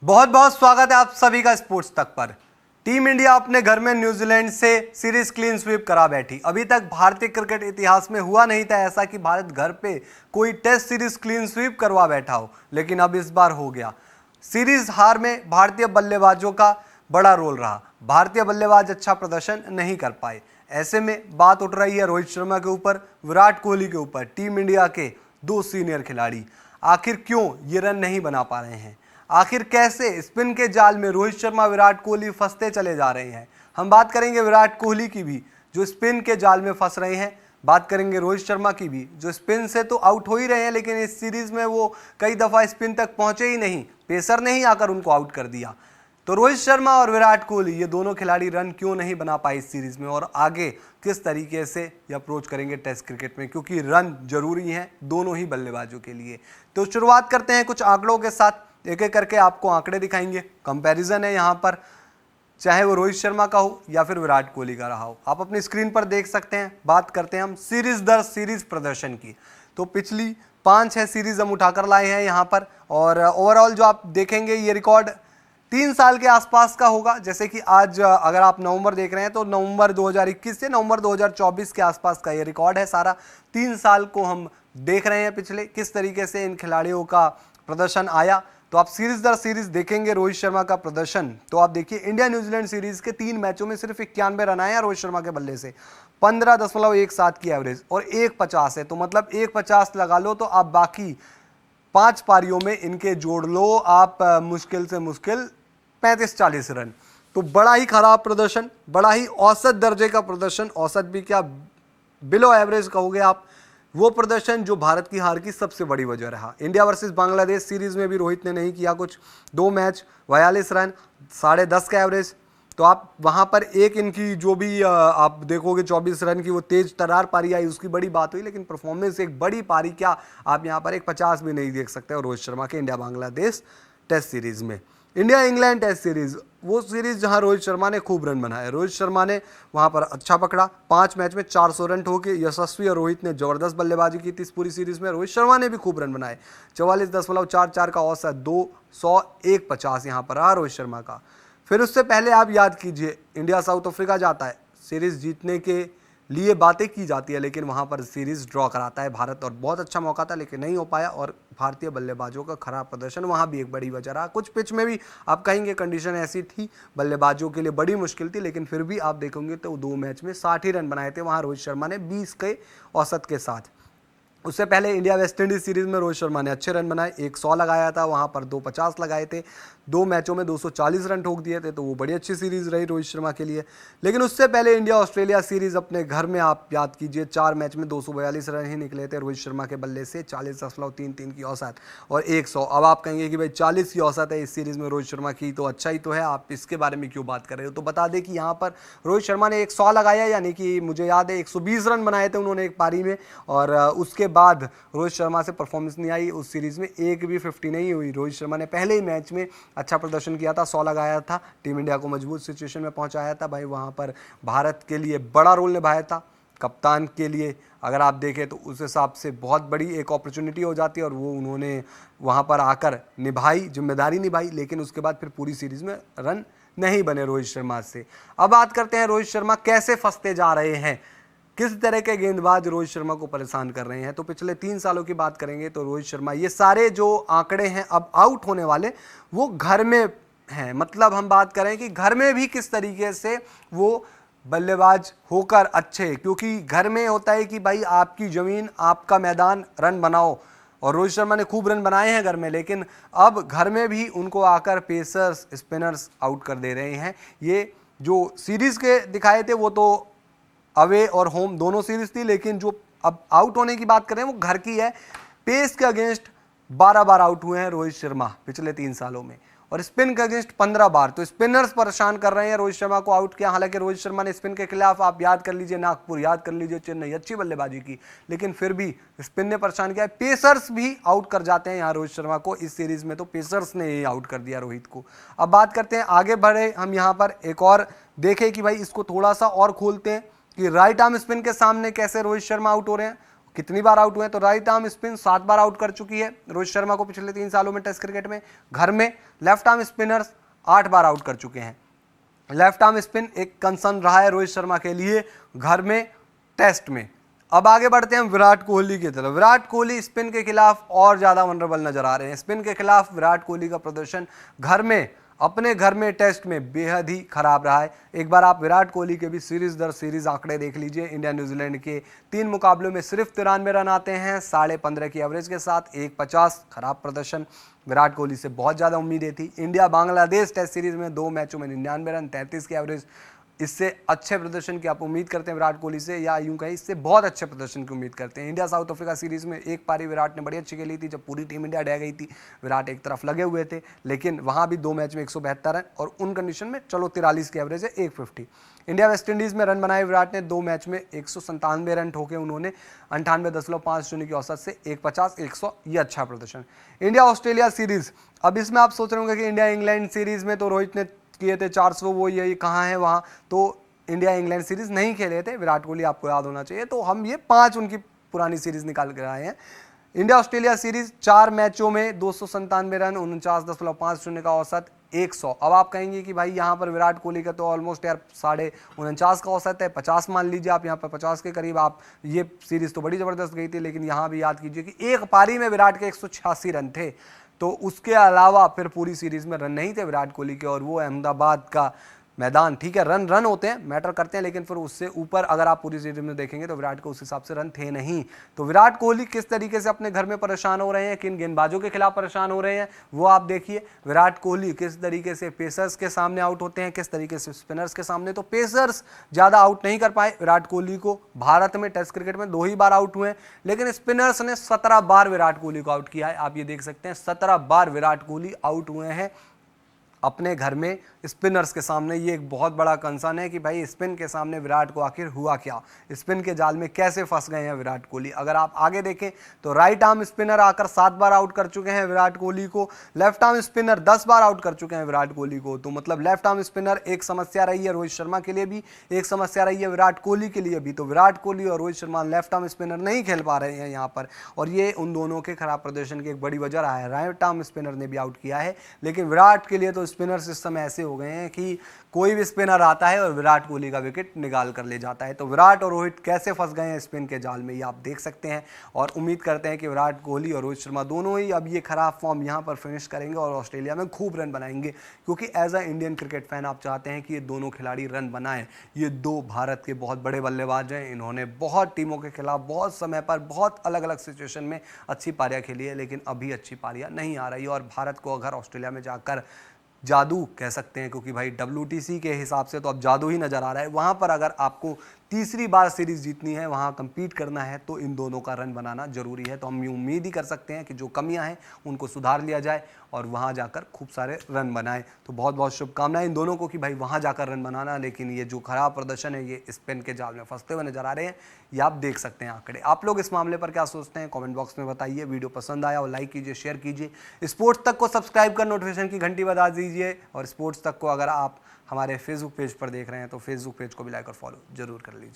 बहुत बहुत स्वागत है आप सभी का स्पोर्ट्स तक पर। टीम इंडिया अपने घर में न्यूजीलैंड से सीरीज क्लीन स्वीप करा बैठी। अभी तक भारतीय क्रिकेट इतिहास में हुआ नहीं था ऐसा कि भारत घर पे कोई टेस्ट सीरीज क्लीन स्वीप करवा बैठा हो, लेकिन अब इस बार हो गया। सीरीज हार में भारतीय बल्लेबाजों का बड़ा रोल रहा। भारतीय बल्लेबाज अच्छा प्रदर्शन नहीं कर पाए। ऐसे में बात उठ रही है रोहित शर्मा के ऊपर, विराट कोहली के ऊपर, टीम इंडिया के दो सीनियर खिलाड़ी आखिर क्यों ये रन नहीं बना पा रहे हैं। आखिर कैसे स्पिन के जाल में रोहित शर्मा विराट कोहली फंसते चले जा रहे हैं। हम बात करेंगे विराट कोहली की भी जो स्पिन के जाल में फंस रहे हैं, बात करेंगे रोहित शर्मा की भी जो स्पिन से तो आउट हो ही रहे हैं, लेकिन इस सीरीज में वो कई दफा स्पिन तक पहुंचे ही नहीं, पेसर ने ही आकर उनको आउट कर दिया। तो रोहित शर्मा और विराट कोहली ये दोनों खिलाड़ी रन क्यों नहीं बना पाए इस सीरीज में, और आगे किस तरीके से ये अप्रोच करेंगे टेस्ट क्रिकेट में, क्योंकि रन जरूरी हैं दोनों ही बल्लेबाजों के लिए। तो शुरुआत करते हैं कुछ आंकड़ों के साथ, एक एक करके आपको आंकड़े दिखाएंगे। कंपैरिजन है यहाँ पर, चाहे वो रोहित शर्मा का हो या फिर विराट कोहली का रहा हो, आप अपनी स्क्रीन पर देख सकते हैं। बात करते हैं हम सीरीज दर सीरीज प्रदर्शन की, तो पिछली 5-6 सीरीज हम उठाकर लाए हैं यहाँ पर, और ओवरऑल जो आप देखेंगे ये रिकॉर्ड 3 साल के आसपास का होगा। जैसे कि आज अगर आप नवंबर देख रहे हैं तो नवंबर 2021 से नवंबर 2024 के आसपास का ये रिकॉर्ड है सारा। 3 साल को हम देख रहे हैं पिछले किस तरीके से इन खिलाड़ियों का प्रदर्शन आया। तो आप सीरीज दर सीरीज देखेंगे रोहित शर्मा का प्रदर्शन, तो आप देखिए इंडिया न्यूजीलैंड सीरीज के 3 मैचों में सिर्फ 91 रन आए हैं रोहित शर्मा के बल्ले से, 15.17 की एवरेज और 1.50 है। तो मतलब 1.50 लगा लो तो आप बाकी 5 पारियों में इनके जोड़ लो आप मुश्किल से मुश्किल 35-40 रन। तो बड़ा ही खराब प्रदर्शन, बड़ा ही औसत दर्जे का प्रदर्शन, औसत भी क्या बिलो एवरेज कहोगे आप, वो प्रदर्शन जो भारत की हार की सबसे बड़ी वजह रहा। इंडिया वर्सेस बांग्लादेश सीरीज में भी रोहित ने नहीं किया कुछ, 2 मैच 42 रन, 10.5 का एवरेज। तो आप वहां पर एक इनकी जो भी आप देखोगे 24 रन की वो तेज तरार पारी आई, उसकी बड़ी बात हुई, लेकिन परफॉर्मेंस एक बड़ी पारी क्या आप यहाँ पर एक 50 भी नहीं देख सकते और रोहित शर्मा के इंडिया बांग्लादेश टेस्ट सीरीज में। इंडिया इंग्लैंड टेस्ट सीरीज, वो सीरीज जहां रोहित शर्मा ने खूब रन बनाए, रोहित शर्मा ने वहां पर अच्छा पकड़ा, 5 मैच में 400 रन ठोके यशस्वी, और रोहित ने जबरदस्त बल्लेबाजी की थी इस पूरी सीरीज में। रोहित शर्मा ने भी खूब रन बनाए, 44.44 का औसत, 201.50 यहाँ पर रहा रोहित शर्मा का। फिर उससे पहले आप याद कीजिए इंडिया साउथ अफ्रीका जाता है, सीरीज जीतने के लिए बातें की जाती है, लेकिन वहां पर सीरीज ड्रॉ कराता है भारत, और बहुत अच्छा मौका था लेकिन नहीं हो पाया, और भारतीय बल्लेबाजों का खराब प्रदर्शन वहां भी एक बड़ी वजह रहा। कुछ पिच में भी आप कहेंगे कंडीशन ऐसी थी बल्लेबाजों के लिए बड़ी मुश्किल थी, लेकिन फिर भी आप देखोगे तो 2 मैच में 60 ही रन बनाए थे वहां रोहित शर्मा ने 20 के औसत के साथ। उससे पहले इंडिया वेस्ट इंडीज सीरीज में रोहित शर्मा ने अच्छे रन बनाए, 100 लगाया था, वहां पर 250 लगाए थे, 2 मैचों में 240 रन ठोक दिए थे, तो वो बड़ी अच्छी सीरीज रही रोहित शर्मा के लिए। लेकिन उससे पहले इंडिया ऑस्ट्रेलिया सीरीज अपने घर में आप याद कीजिए 4 मैच में 242 रन ही निकले थे रोहित शर्मा के बल्ले से, 40.33 की औसत और 100। अब आप कहेंगे कि भाई 40 की औसत है इस सीरीज में रोहित शर्मा की, तो अच्छा ही तो है, आप इसके बारे में क्यों बात कर रहे हो। तो बता दें कि यहाँ पर रोहित शर्मा ने 100 लगाया, यानी कि मुझे याद है 120 रन बनाए थे उन्होंने एक पारी में, और उसके बाद रोहित शर्मा से परफॉर्मेंस नहीं आई उस सीरीज में, एक भी 50 नहीं हुई। रोहित शर्मा ने पहले ही मैच में अच्छा प्रदर्शन किया था, 100 लगाया था, टीम इंडिया को मजबूत सिचुएशन में पहुंचाया था भाई, वहां पर भारत के लिए बड़ा रोल निभाया था। कप्तान के लिए अगर आप देखें तो उस हिसाब से बहुत बड़ी एक अपॉर्चुनिटी हो जाती है, और वो उन्होंने वहां पर आकर निभाई, जिम्मेदारी निभाई, लेकिन उसके बाद फिर पूरी सीरीज में रन नहीं बने रोहित शर्मा से। अब बात करते हैं रोहित शर्मा कैसे फंसते जा रहे हैं, किस तरह के गेंदबाज रोहित शर्मा को परेशान कर रहे हैं। तो पिछले 3 सालों की बात करेंगे तो रोहित शर्मा, ये सारे जो आंकड़े हैं अब आउट होने वाले वो घर में हैं, मतलब हम बात करें कि घर में भी किस तरीके से वो बल्लेबाज होकर अच्छे, क्योंकि घर में होता है कि भाई आपकी जमीन आपका मैदान, रन बनाओ, और रोहित शर्मा ने खूब रन बनाए हैं घर में, लेकिन अब घर में भी उनको आकर पेसर्स स्पिनर्स आउट कर दे रहे हैं। ये जो सीरीज के दिखाए थे वो तो अवे और होम दोनों सीरीज थी, लेकिन जो अब आउट होने की बात कर रहे हैं वो घर की है। पेस के अगेंस्ट 12 बार आउट हुए हैं रोहित शर्मा पिछले 3 सालों में, और स्पिन के अगेंस्ट 15 बार। तो स्पिनर्स परेशान कर रहे हैं रोहित शर्मा को आउट किया। हालांकि रोहित शर्मा ने स्पिन के खिलाफ आप याद कर लीजिए नागपुर, याद कर लीजिए चेन्नई, अच्छी बल्लेबाजी की, लेकिन फिर भी स्पिन ने परेशान किया। पेसर्स भी आउट कर जाते हैं यहाँ रोहित शर्मा को इस सीरीज में, तो पेसर्स ने ही आउट कर दिया रोहित को। अब बात करते हैं आगे बढ़े हम यहाँ पर, एक और देखें कि भाई इसको थोड़ा सा और खोलते हैं कि राइट आर्म स्पिन के सामने कैसे रोहित शर्मा आउट हो रहे हैं, कितनी बार आउट हुए हैं, तो राइट आर्म स्पिन 7 बार आउट कर चुकी है रोहित शर्मा को पिछले 3 सालों में टेस्ट क्रिकेट में। घर में लेफ्ट आर्म स्पिनर्स 8 बार आउट कर चुके हैं। लेफ्ट आर्म स्पिन एक कंसर्न रहा है रोहित शर्मा के लिए घर में टेस्ट में। अब आगे बढ़ते हैं विराट कोहली की तरफ। विराट कोहली स्पिन के खिलाफ और ज़्यादा वनरेबल नजर आ रहे हैं। स्पिन के खिलाफ विराट कोहली का प्रदर्शन घर में, अपने घर में टेस्ट में बेहद ही खराब रहा है। एक बार आप विराट कोहली के भी सीरीज दर सीरीज आंकड़े देख लीजिए। इंडिया न्यूजीलैंड के 3 मुकाबलों में सिर्फ 93 रन आते हैं 15.5 की एवरेज के साथ, 1.50 खराब प्रदर्शन। विराट कोहली से बहुत ज़्यादा उम्मीदें थी। इंडिया बांग्लादेश टेस्ट सीरीज में 2 मैचों में 99 रन 33 की एवरेज, इससे अच्छे प्रदर्शन की आप उम्मीद करते हैं विराट कोहली से, या यूं कहीं इससे बहुत अच्छे प्रदर्शन की उम्मीद करते हैं। इंडिया साउथ अफ्रीका सीरीज में एक पारी विराट ने बड़ी अच्छी खेली थी जब पूरी टीम इंडिया ढह गई थी। विराट एक तरफ लगे हुए थे, लेकिन वहां भी 2 मैच में 172 रन और उन कंडीशन में चलो 43 की एवरेज है 150। इंडिया वेस्ट इंडीज में रन बनाए विराट ने 2 मैच में 197 रन ठोके उन्होंने 98.50 की औसत से 150 100, ये अच्छा प्रदर्शन। इंडिया ऑस्ट्रेलिया सीरीज, अब इसमें आप सोच रहे होंगे कि इंडिया इंग्लैंड सीरीज में तो रोहित ने किए थे 400, वो यही कहाँ है वहाँ, तो इंडिया इंग्लैंड सीरीज नहीं खेले थे विराट कोहली, आपको याद होना चाहिए। तो हम ये 5 उनकी पुरानी सीरीज निकाल कर आए हैं। इंडिया ऑस्ट्रेलिया सीरीज 4 मैचों में 297 रन 49.50 का औसत 100। अब आप कहेंगे कि भाई यहाँ पर विराट कोहली का तो ऑलमोस्ट यार 49.5 का औसत है, 50 मान लीजिए आप, यहाँ पर 50 के करीब आप, ये सीरीज तो बड़ी ज़बरदस्त गई थी। लेकिन यहाँ भी याद कीजिए कि एक पारी में विराट के 186 रन थे, तो उसके अलावा फिर पूरी सीरीज में रन नहीं थे विराट कोहली के। और वो अहमदाबाद का मैदान, ठीक है, रन होते हैं, मैटर करते हैं, लेकिन फिर उससे ऊपर अगर आप पूरी सीरीज में देखेंगे तो विराट को उस हिसाब से रन थे नहीं। तो विराट कोहली किस तरीके से अपने घर में परेशान हो रहे हैं, किन गेंदबाजों के खिलाफ परेशान हो रहे हैं, वो आप देखिए। विराट कोहली किस तरीके से पेसर्स के सामने आउट होते हैं, किस तरीके से स्पिनर्स के सामने। तो पेसर्स ज़्यादा आउट नहीं कर पाए विराट कोहली को। भारत में टेस्ट क्रिकेट में 2 ही बार आउट हुए हैं, लेकिन स्पिनर्स ने 17 बार विराट कोहली को आउट किया है। आप ये देख सकते हैं 17 बार विराट कोहली आउट हुए हैं अपने घर में स्पिनर्स के सामने। ये एक बहुत बड़ा कंसर्न है कि भाई स्पिन के सामने विराट को आखिर हुआ क्या, स्पिन के जाल में कैसे फंस गए हैं विराट कोहली। अगर आप आगे देखें तो राइट आर्म स्पिनर आकर 7 बार आउट कर चुके हैं विराट कोहली को, लेफ्ट आर्म स्पिनर 10 बार आउट कर चुके हैं विराट कोहली को। तो मतलब लेफ्ट आर्म स्पिनर एक समस्या रही है रोहित शर्मा के लिए भी, एक समस्या रही है विराट कोहली के लिए भी। तो विराट कोहली और Rohit Sharma left arm spinner नहीं खेल पा रहे हैं यहाँ पर, और ये उन दोनों के खराब प्रदर्शन की एक बड़ी वजह रहा है। राइट आर्म स्पिनर ने भी आउट किया है, लेकिन विराट के लिए तो स्पिनर्स इस समय ऐसे हो गए हैं कि कोई भी स्पिनर आता है और विराट कोहली का विकेट निकाल कर ले जाता है। तो विराट और रोहित कैसे फंस गए हैं स्पिन के जाल में, ये आप देख सकते हैं। और उम्मीद करते हैं कि विराट कोहली और रोहित शर्मा दोनों ही अब ये खराब फॉर्म यहाँ पर फिनिश करेंगे और ऑस्ट्रेलिया में खूब रन बनाएंगे, क्योंकि as a Indian cricket fan आप चाहते हैं कि ये दोनों खिलाड़ी रन बनाएं। ये 2 भारत के बहुत बड़े बल्लेबाज हैं, इन्होंने बहुत टीमों के खिलाफ बहुत समय पर बहुत अलग अलग सिचुएशन में अच्छी पारियां खेली है, लेकिन अभी अच्छी पारियां नहीं आ रही। और भारत को अगर ऑस्ट्रेलिया में जाकर जादू कह सकते हैं, क्योंकि भाई WTC के हिसाब से तो अब जादू ही नज़र आ रहा है, वहाँ पर अगर आपको तीसरी बार सीरीज जीतनी है, वहाँ compete करना है, तो इन दोनों का रन बनाना जरूरी है। तो हम ये उम्मीद ही कर सकते हैं कि जो कमियां हैं उनको सुधार लिया जाए और वहाँ जाकर खूब सारे रन बनाएं। तो बहुत बहुत शुभकामनाएं इन दोनों को कि भाई वहाँ जाकर रन बनाना। लेकिन ये जो खराब प्रदर्शन है, ये स्पिन के जाल में फंसते हुए नजर आ रहे हैं, ये आप देख सकते हैं आंकड़े। आप लोग इस मामले पर क्या सोचते हैं, कॉमेंट बॉक्स में बताइए। वीडियो पसंद आया और लाइक कीजिए, शेयर कीजिए। स्पोर्ट्स तक को सब्सक्राइब कर नोटिफिकेशन की घंटी बजा दीजिए। और स्पोर्ट्स तक को अगर आप हमारे फेसबुक पेज पर देख रहे हैं तो फेसबुक पेज को भी लाइक और फॉलो जरूर कर लीजिए।